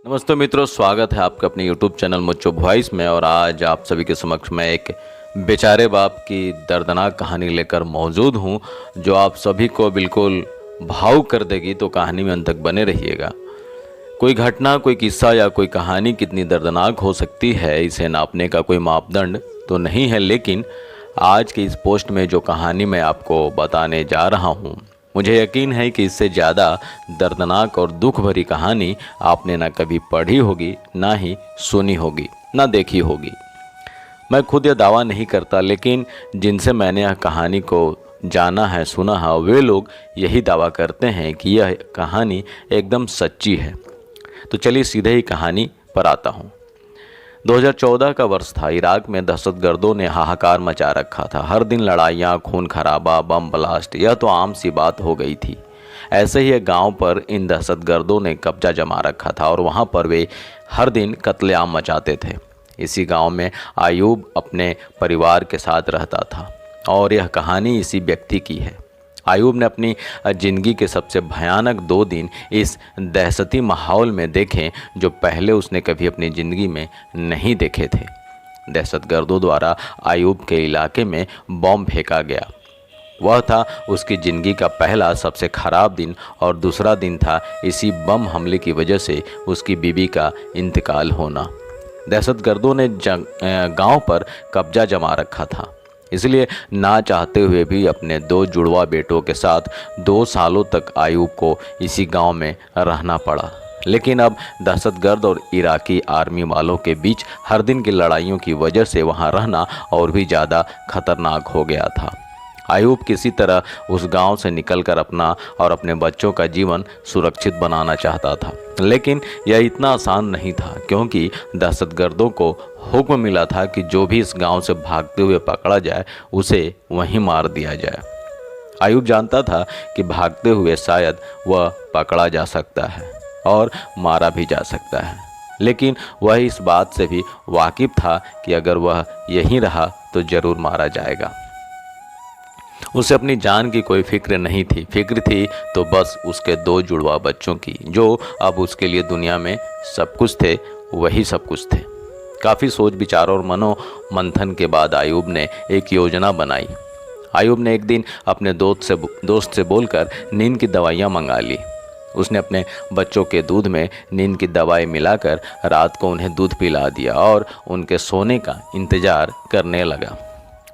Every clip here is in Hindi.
नमस्ते मित्रों, स्वागत है आपका अपने YouTube चैनल मुच्चो वॉइस में। और आज आप सभी के समक्ष मैं एक बेचारे बाप की दर्दनाक कहानी लेकर मौजूद हूं, जो आप सभी को बिल्कुल भावुक कर देगी। तो कहानी में अंत तक बने रहिएगा। कोई घटना, कोई किस्सा या कोई कहानी कितनी दर्दनाक हो सकती है, इसे नापने का कोई मापदंड तो नहीं है। लेकिन आज की इस पोस्ट में जो कहानी मैं आपको बताने जा रहा हूँ, मुझे यकीन है कि इससे ज़्यादा दर्दनाक और दुख भरी कहानी आपने ना कभी पढ़ी होगी, ना ही सुनी होगी, ना देखी होगी। मैं खुद यह दावा नहीं करता, लेकिन जिनसे मैंने यह कहानी को जाना है, सुना है, वे लोग यही दावा करते हैं कि यह कहानी एकदम सच्ची है। तो चलिए सीधे ही कहानी पर आता हूँ। 2014 का वर्ष था। इराक में दहशतगर्दों ने हाहाकार मचा रखा था। हर दिन लड़ाइयाँ, खून खराबा, बम ब्लास्ट, यह तो आम सी बात हो गई थी। ऐसे ही एक गांव पर इन दहशतगर्दों ने कब्जा जमा रखा था और वहां पर वे हर दिन कत्लेआम मचाते थे। इसी गांव में आयूब अपने परिवार के साथ रहता था और यह कहानी इसी व्यक्ति की है। आयूब ने अपनी ज़िंदगी के सबसे भयानक 2 दिन इस दहशती माहौल में देखे, जो पहले उसने कभी अपनी ज़िंदगी में नहीं देखे थे। दहशतगर्दों द्वारा आयूब के इलाके में बम फेंका गया। वह था उसकी ज़िंदगी का पहला सबसे ख़राब दिन, और दूसरा दिन था इसी बम हमले की वजह से उसकी बीवी का इंतकाल होना। दहशतगर्दों ने गांव पर कब्जा जमा रखा था, इसलिए ना चाहते हुए भी अपने 2 जुड़वा बेटों के साथ 2 सालों तक आयूब को इसी गांव में रहना पड़ा। लेकिन अब दहशतगर्द और इराकी आर्मी वालों के बीच हर दिन की लड़ाइयों की वजह से वहां रहना और भी ज़्यादा खतरनाक हो गया था। आयूब किसी तरह उस गांव से निकलकर अपना और अपने बच्चों का जीवन सुरक्षित बनाना चाहता था, लेकिन यह इतना आसान नहीं था, क्योंकि दहशतगर्दों को हुक्म मिला था कि जो भी इस गांव से भागते हुए पकड़ा जाए, उसे वहीं मार दिया जाए। आयूब जानता था कि भागते हुए शायद वह पकड़ा जा सकता है और मारा भी जा सकता है, लेकिन वह इस बात से भी वाकिफ था कि अगर वह यहीं रहा तो ज़रूर मारा जाएगा। उसे अपनी जान की कोई फिक्र नहीं थी। फिक्र थी तो बस उसके 2 जुड़वा बच्चों की, जो अब उसके लिए दुनिया में सब कुछ थे, वही सब कुछ थे। काफ़ी सोच विचार और मनोमंथन के बाद आयूब ने एक योजना बनाई। आयूब ने एक दिन अपने दोस्त से बोलकर नींद की दवाइयाँ मंगा ली। उसने अपने बच्चों के दूध में नींद की दवाई मिलाकर रात को उन्हें दूध पिला दिया और उनके सोने का इंतज़ार करने लगा।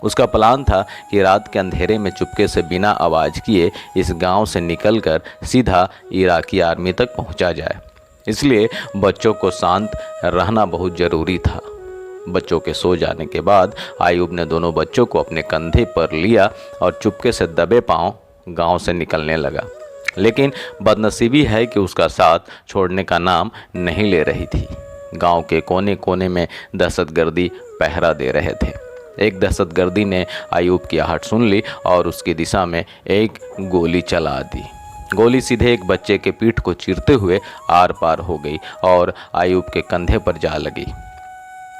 उसका प्लान था कि रात के अंधेरे में चुपके से बिना आवाज़ किए इस गांव से निकलकर सीधा इराकी आर्मी तक पहुंचा जाए। इसलिए बच्चों को शांत रहना बहुत ज़रूरी था। बच्चों के सो जाने के बाद आयूब ने दोनों बच्चों को अपने कंधे पर लिया और चुपके से दबे पांव गांव से निकलने लगा। लेकिन बदनसीबी है कि उसका साथ छोड़ने का नाम नहीं ले रही थी। गाँव के कोने कोने में दहशतगर्दी पहरा दे रहे थे। एक दहशतगर्दी ने आयूब की आहट सुन ली और उसकी दिशा में एक गोली चला दी। गोली सीधे एक बच्चे के पीठ को चीरते हुए आर पार हो गई और आयूब के कंधे पर जा लगी।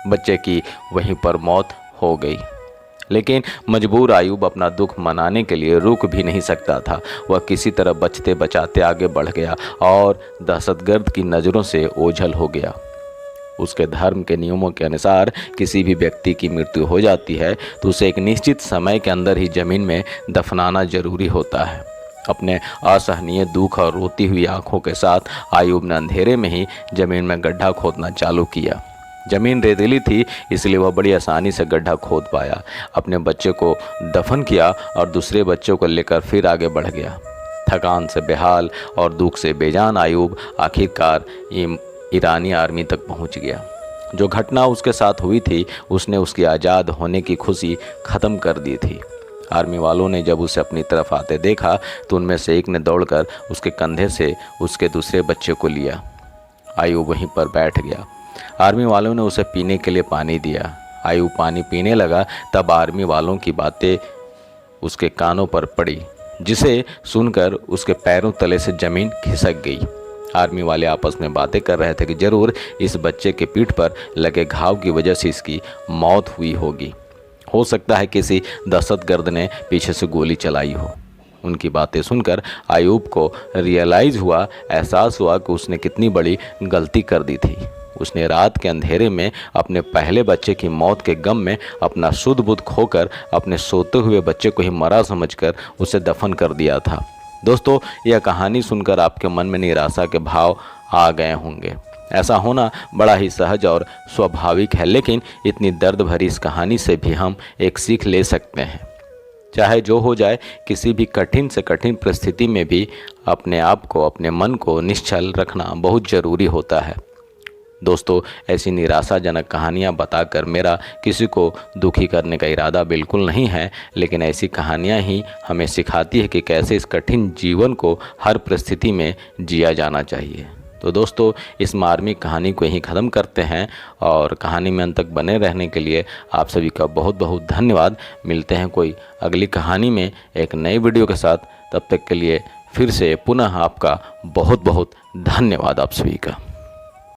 बच्चे की वहीं पर मौत हो गई। लेकिन मजबूर आयूब अपना दुख मनाने के लिए रुक भी नहीं सकता था। वह किसी तरह बचते बचाते आगे बढ़ गया और दहशतगर्द की नज़रों से ओझल हो गया। उसके धर्म के नियमों के अनुसार किसी भी व्यक्ति की मृत्यु हो जाती है तो उसे एक निश्चित समय के अंदर ही ज़मीन में दफनाना जरूरी होता है। अपने असहनीय दुख और रोती हुई आंखों के साथ आयूब ने अंधेरे में ही ज़मीन में गड्ढा खोदना चालू किया। ज़मीन रेतीली थी, इसलिए वह बड़ी आसानी से गड्ढा खोद पाया। अपने बच्चे को दफन किया और दूसरे बच्चों को लेकर फिर आगे बढ़ गया। थकान से बेहाल और दुख से बेजान आयूब आखिरकार ईरानी आर्मी तक पहुंच गया। जो घटना उसके साथ हुई थी, उसने उसकी आज़ाद होने की खुशी ख़त्म कर दी थी। आर्मी वालों ने जब उसे अपनी तरफ आते देखा तो उनमें से एक ने दौड़कर उसके कंधे से उसके दूसरे बच्चे को लिया। आयूब वहीं पर बैठ गया। आर्मी वालों ने उसे पीने के लिए पानी दिया। आयूब पानी पीने लगा, तब आर्मी वालों की बातें उसके कानों पर पड़ी, जिसे सुनकर उसके पैरों तले से ज़मीन खिसक गई। आर्मी वाले आपस में बातें कर रहे थे कि जरूर इस बच्चे के पीठ पर लगे घाव की वजह से इसकी मौत हुई होगी। हो सकता है किसी दहशतगर्द ने पीछे से गोली चलाई हो। उनकी बातें सुनकर अय्यूब को रियलाइज़ हुआ, एहसास हुआ कि उसने कितनी बड़ी गलती कर दी थी। उसने रात के अंधेरे में अपने पहले बच्चे की मौत के गम में अपना शुद्ध बुद्ध खोकर अपने सोते हुए बच्चे को ही मरा समझकर उसे दफन कर दिया था। दोस्तों, यह कहानी सुनकर आपके मन में निराशा के भाव आ गए होंगे। ऐसा होना बड़ा ही सहज और स्वाभाविक है, लेकिन इतनी दर्द भरी इस कहानी से भी हम एक सीख ले सकते हैं। चाहे जो हो जाए, किसी भी कठिन से कठिन परिस्थिति में भी अपने आप को, अपने मन को निश्चल रखना बहुत ज़रूरी होता है। दोस्तों, ऐसी निराशाजनक कहानियाँ बताकर मेरा किसी को दुखी करने का इरादा बिल्कुल नहीं है, लेकिन ऐसी कहानियाँ ही हमें सिखाती है कि कैसे इस कठिन जीवन को हर परिस्थिति में जिया जाना चाहिए। तो दोस्तों, इस मार्मिक कहानी को यहीं ख़त्म करते हैं और कहानी में अंत तक बने रहने के लिए आप सभी का बहुत बहुत धन्यवाद। मिलते हैं कोई अगली कहानी में एक नई वीडियो के साथ। तब तक के लिए फिर से पुनः आपका बहुत बहुत धन्यवाद आप सभी का।